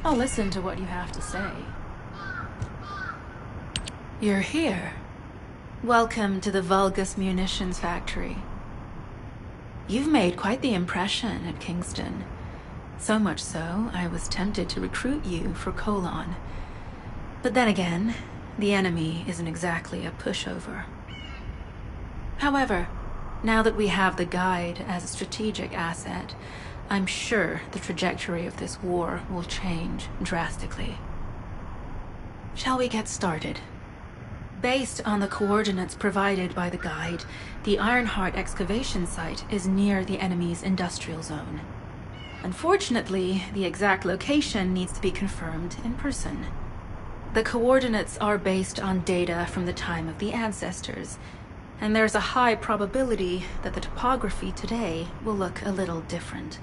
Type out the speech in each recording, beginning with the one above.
I'll listen to what you have to say. You're here. Welcome to the Vulgus Munitions Factory. You've made quite the impression at Kingston. So much so, I was tempted to recruit you for Colon. But then again, the enemy isn't exactly a pushover. However, now that we have the guide as a strategic asset, I'm sure the trajectory of this war will change drastically. Shall we get started? Based on the coordinates provided by the guide, the Ironheart excavation site is near the enemy's industrial zone. Unfortunately, the exact location needs to be confirmed in person. The coordinates are based on data from the time of the ancestors, and there's a high probability that the topography today will look a little different.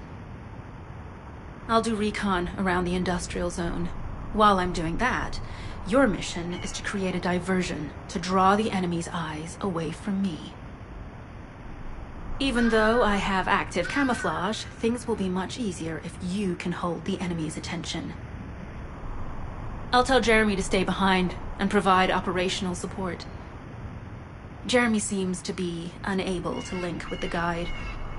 I'll do recon around the industrial zone. While I'm doing that, your mission is to create a diversion to draw the enemy's eyes away from me. Even though I have active camouflage, things will be much easier if you can hold the enemy's attention. I'll tell Jeremy to stay behind and provide operational support. Jeremy seems to be unable to link with the guide,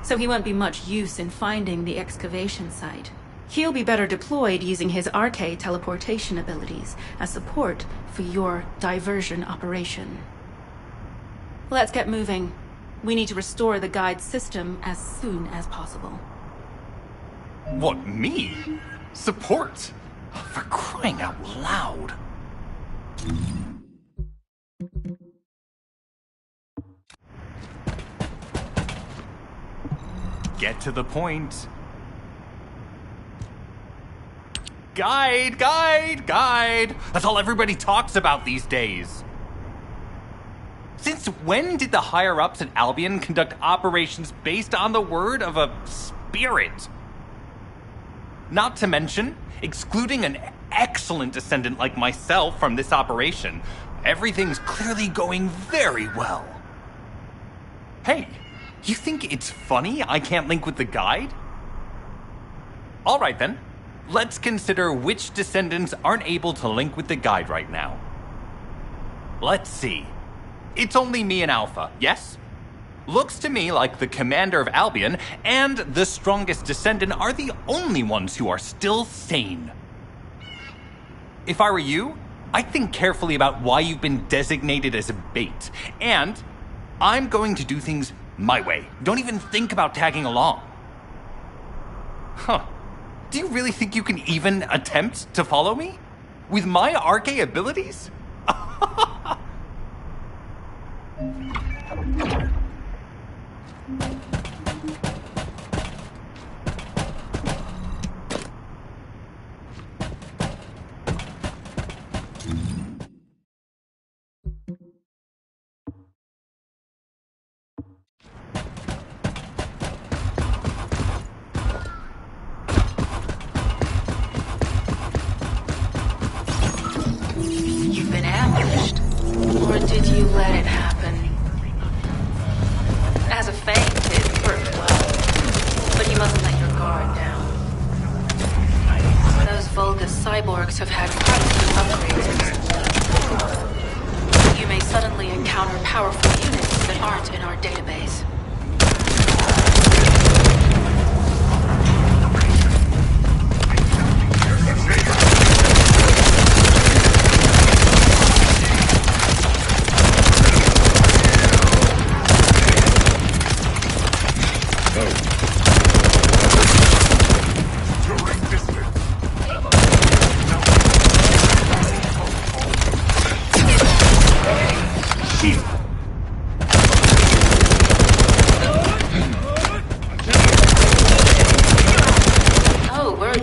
so he won't be much use in finding the excavation site. He'll be better deployed using his RK teleportation abilities as support for your diversion operation. Let's get moving. We need to restore the guide system as soon as possible. What, me? Support? For crying out loud. Get to the point. Guide, guide, guide. That's all everybody talks about these days. Since when did the higher-ups at Albion conduct operations based on the word of a spirit? Not to mention, excluding an excellent descendant like myself from this operation, everything's clearly going very well. Hey, you think it's funny I can't link with the guide? All right then. Let's consider which descendants aren't able to link with the guide right now. Let's see. It's only me and Alpha, yes? Looks to me like the commander of Albion and the strongest descendant are the only ones who are still sane. If I were you, I'd think carefully about why you've been designated as a bait, and I'm going to do things my way. Don't even think about tagging along. Huh. Do you really think you can even attempt to follow me? With my RK abilities? Or did you let it happen? As a feint, it worked well, but you mustn't let your guard down. Those Vulgus cyborgs have had quite a few upgrades recently. You may suddenly encounter powerful units that aren't in our database.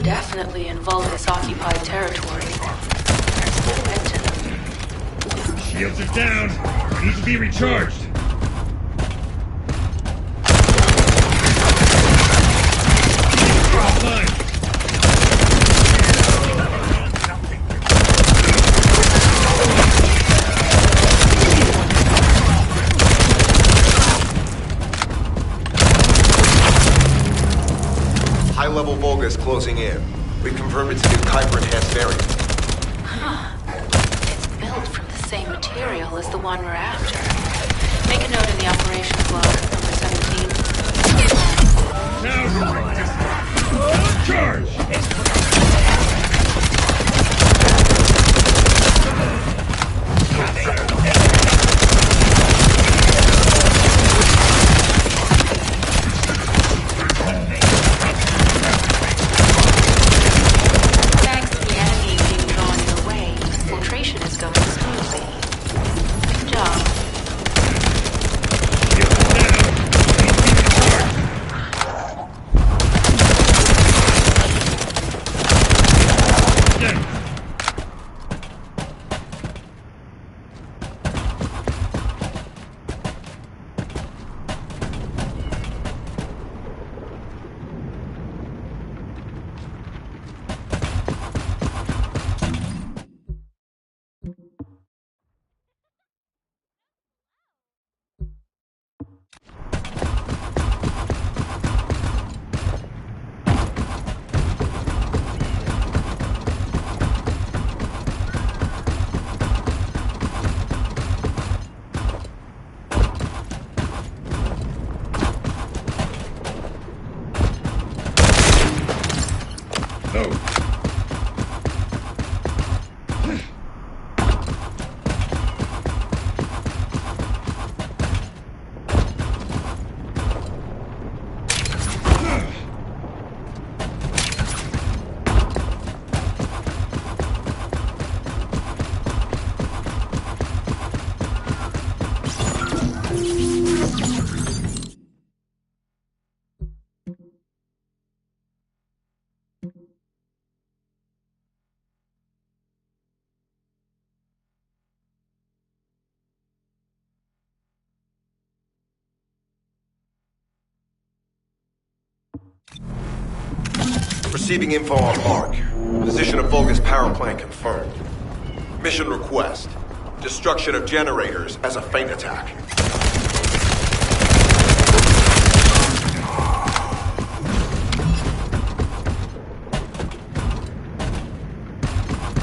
Definitely in Vulgus-occupied territory. Shields are down. Need to be recharged. Offline. High-level Vulgus closing in. We've confirmed it's a new Kuiper-enhanced variant. Huh. It's built from the same material as the one we're after. Make a note in the operations log, number 17. Now, charge! Thanks to the enemy being drawn your way, filtration is going smoothly. Good job. Receiving info on mark. Position of Vulgus power plant confirmed. Mission request. Destruction of generators as a feint attack.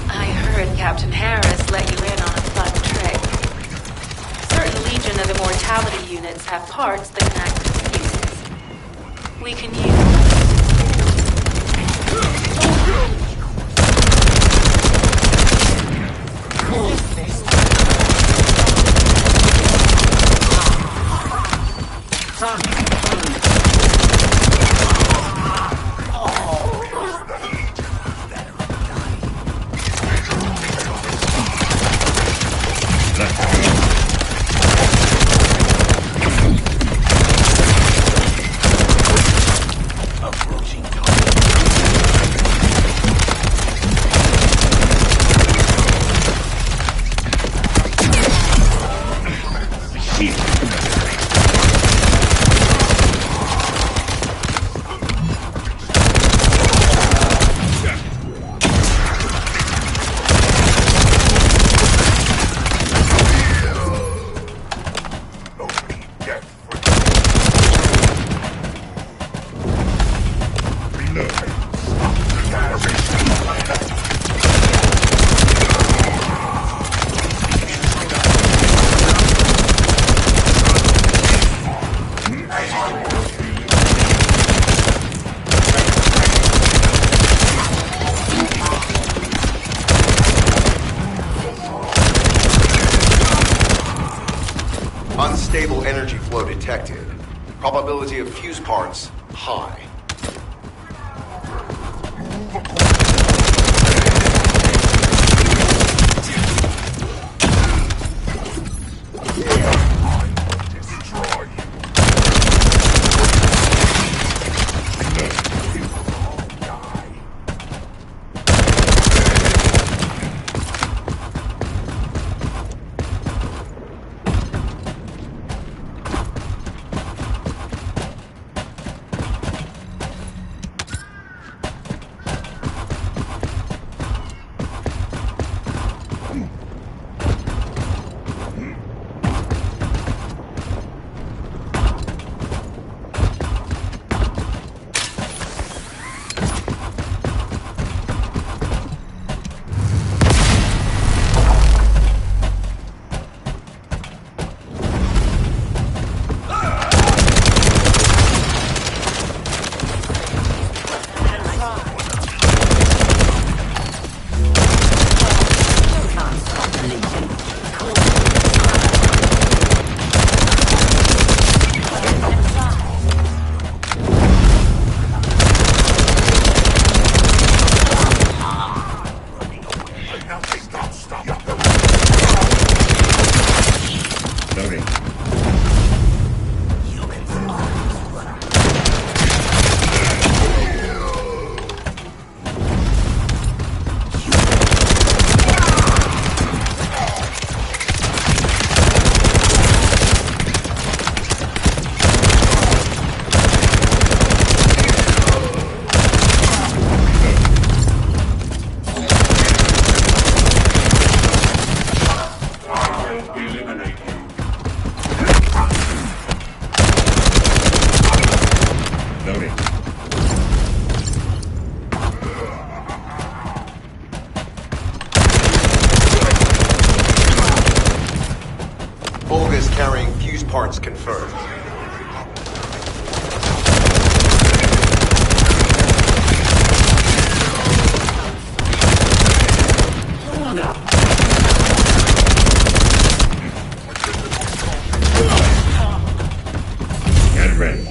I heard Captain Harris let you in on a fun trick. Certain Legion of Immortality units have parts that can act as fuses. We can use... Unstable energy flow detected. Probability of fuse parts, high. Parts confirmed. Get ready.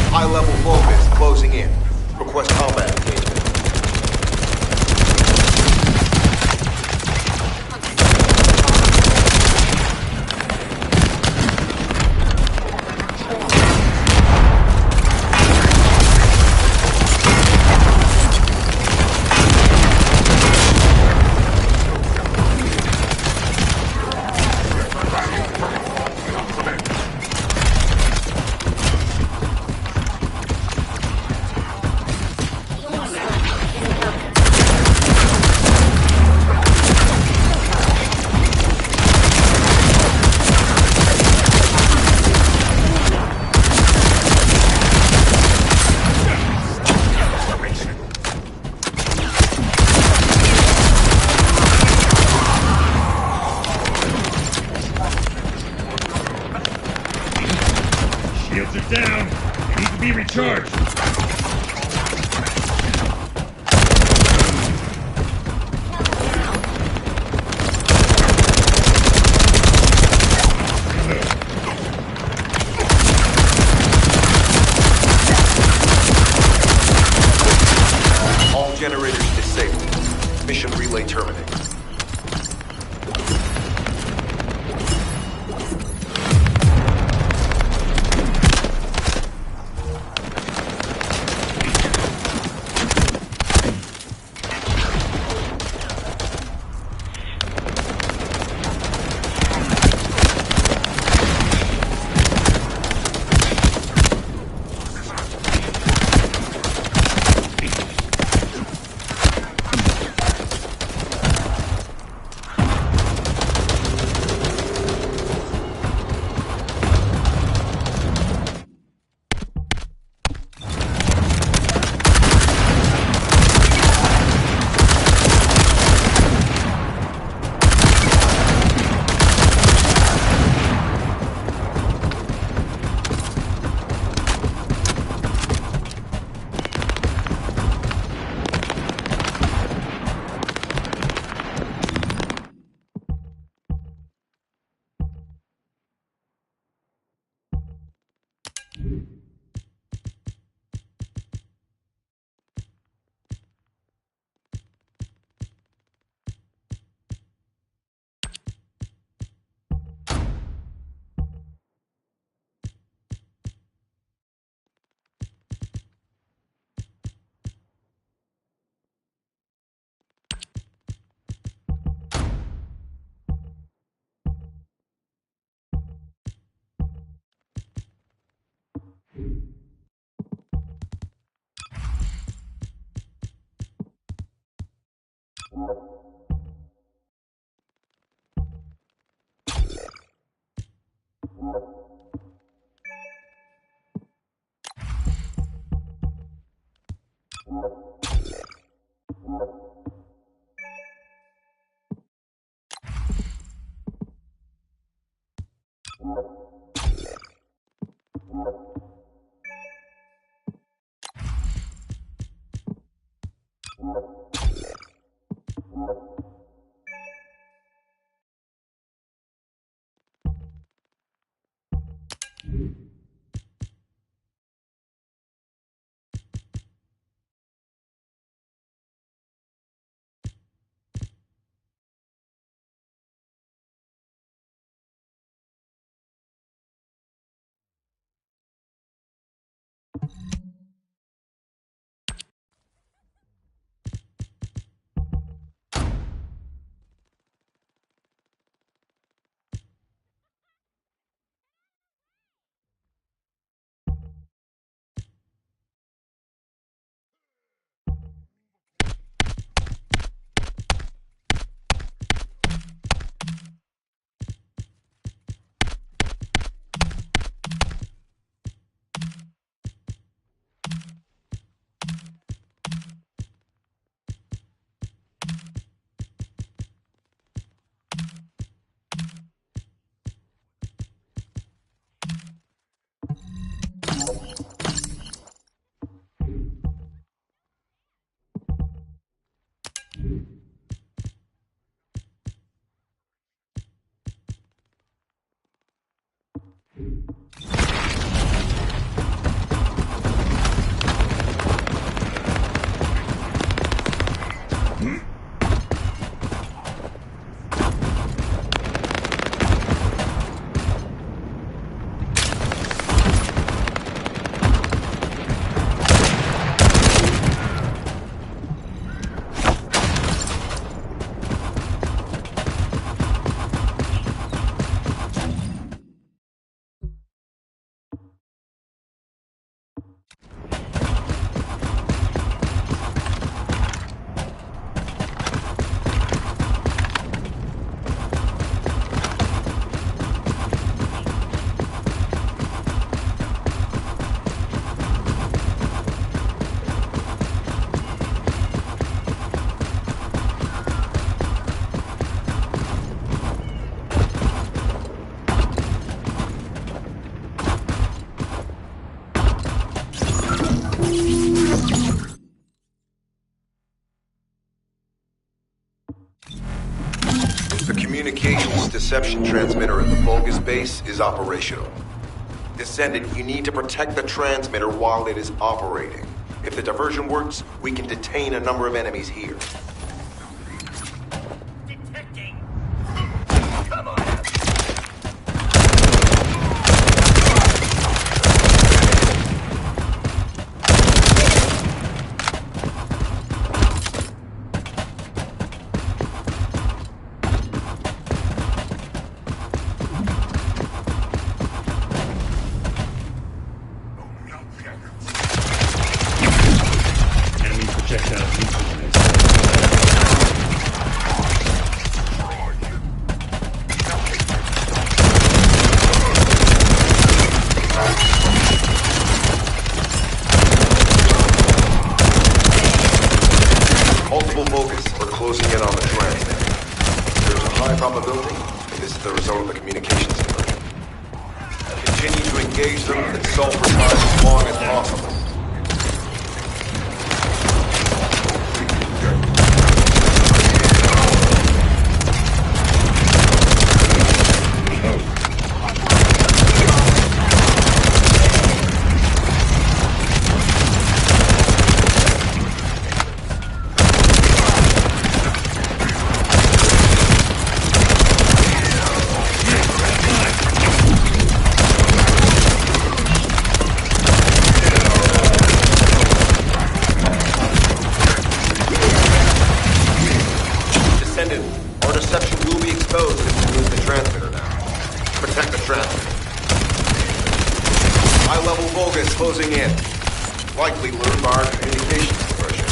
High-level movements closing in. Request combat engagement. Shields are down. They need to be recharged. All generators disabled. Mission relay terminated. Communications deception transmitter at the Vulgus base is operational. Descendant, you need to protect the transmitter while it is operating. If the diversion works, we can detain a number of enemies here. Detecting. Come on. Multiple Vulgus are closing in on the transmitter. There's a high probability that this is the result of the communications diversion. Continue to engage them and solve for time as long as possible. Our deception will be exposed if we lose the transmitter now. Protect the transmitter. High-level Vulgus closing in. Likely lured by our communications diversion.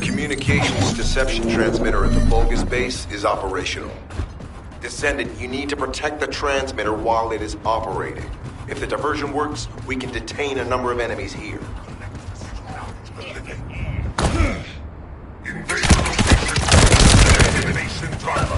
Communications deception transmitter at the Vulgus base is operational. Descendant, you need to protect the transmitter while it is operating. If the diversion works, we can detain a number of enemies here. Invasion driver.